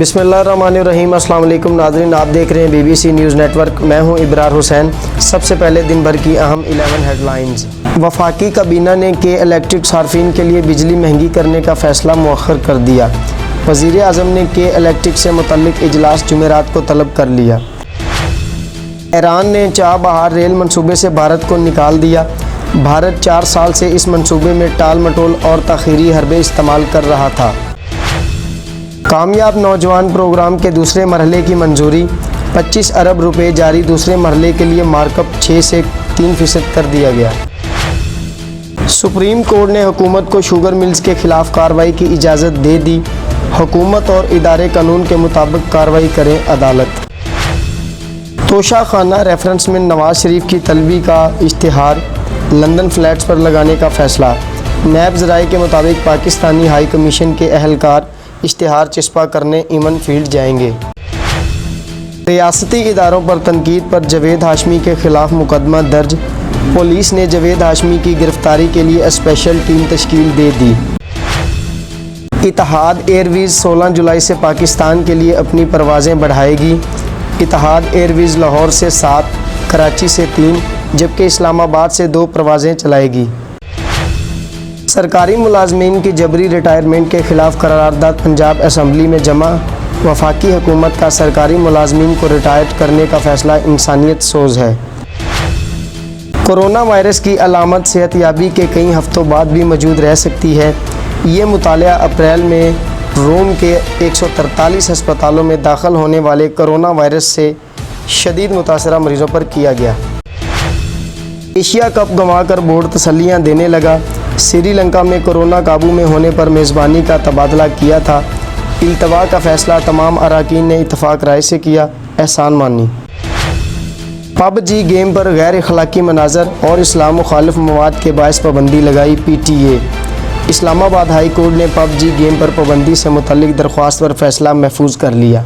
बिस्मिल्लाहिर्रहमानिर्रहीम। अस्सलाम वालेकुम नाज़रीन, आप देख रहे हैं BBC न्यूज़ नेटवर्क। मैं हूं इब्रार हुसैन। सबसे पहले दिन भर की अहम 11 हेडलाइंस। वफाकी काबीना ने के इलेक्ट्रिक सार्फिन के लिए बिजली महंगी करने का फ़ैसला मुअख्खर कर दिया। वज़ीर आज़म ने के इलेक्ट्रिक से मुतल्लिक़ इजलास जुमेरात को तलब कर लिया। ईरान ने चाबहार रेल मंसूबे से भारत को निकाल दिया। भारत 4 साल से इस मंसूबे में टाल मटोल और ताख़ीरी हरबे इस्तेमाल कर रहा था। कामयाब नौजवान प्रोग्राम के दूसरे मरहले की मंजूरी, 25 अरब रुपए जारी। दूसरे मरहले के लिए मार्कअप 6 से 3% कर दिया गया। सुप्रीम कोर्ट ने हुकूमत को शुगर मिल्स के ख़िलाफ़ कार्रवाई की इजाज़त दे दी। हुकूमत और इदारे कानून के मुताबिक कार्रवाई करें अदालत। तोशा खाना रेफरेंस में नवाज शरीफ की तलबी का इश्तिहार, लंदन फ्लैट्स पर लगाने का फ़ैसला। नैब ज़राए के मुताबिक पाकिस्तानी हाई कमीशन के अहलकार इश्तिहार चिस्पा करने इमन फील्ड जाएंगे। रियासती इदारों पर तनकीद पर जावेद हाशमी के ख़िलाफ़ मुकदमा दर्ज। पुलिस ने जावेद हाशमी की गिरफ़्तारी के लिए स्पेशल टीम तश्कील दे दी। इतिहाद एयरवेज़ 16 जुलाई से पाकिस्तान के लिए अपनी परवाज़ें बढ़ाएगी। इतिहाद एयरवेज़ लाहौर से 7, कराची से 3, जबकि इस्लामाबाद से 2 परवाज़ें चलाएगी। सरकारी मुलाजमीन की जबरी रिटायरमेंट के ख़िलाफ़ करारदाद पंजाब असम्बली में जमा। वफाकी हुकूमत का सरकारी मुलाजमीन को रिटायर करने का फ़ैसला इंसानियत सोज़ है। कोरोना वायरस की अलामत सेहतयाबी के कई हफ्तों बाद भी मौजूद रह सकती है। ये मुतालिया अप्रैल में रोम के 143 अस्पतालों में दाखिल होने वाले कोरोना वायरस से शदीद मुतासरा मरीज़ों पर किया गया। एशिया कप गंवाकर बोर्ड तसल्लियाँ देने लगा। श्रीलंका में कोरोना काबू में होने पर मेज़बानी का तबादला किया था। इल्तवा का फ़ैसला तमाम अराकीन ने इत्तफ़ाक़ राय से किया। एहसान मानी। PUBG गेम पर गैर अखलाकी मनाज़र और इस्लाम मुखालिफ मवाद के बायस पाबंदी लगाई PTA। इस्लामाबाद हाई कोर्ट ने PUBG गेम पर पाबंदी से मुतल्लिक़ दरख्वास्त पर फ़ैसला महफूज कर लिया।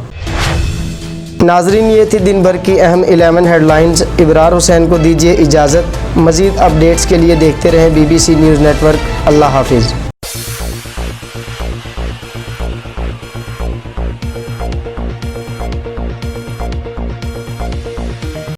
नाज़रीन, ये थी दिन भर की अहम 11 हेडलाइंस। इब्रार हुसैन को दीजिए इजाज़त। मज़ीद अपडेट्स के लिए देखते रहें BBC न्यूज़ नेटवर्क। अल्लाह हाफिज़।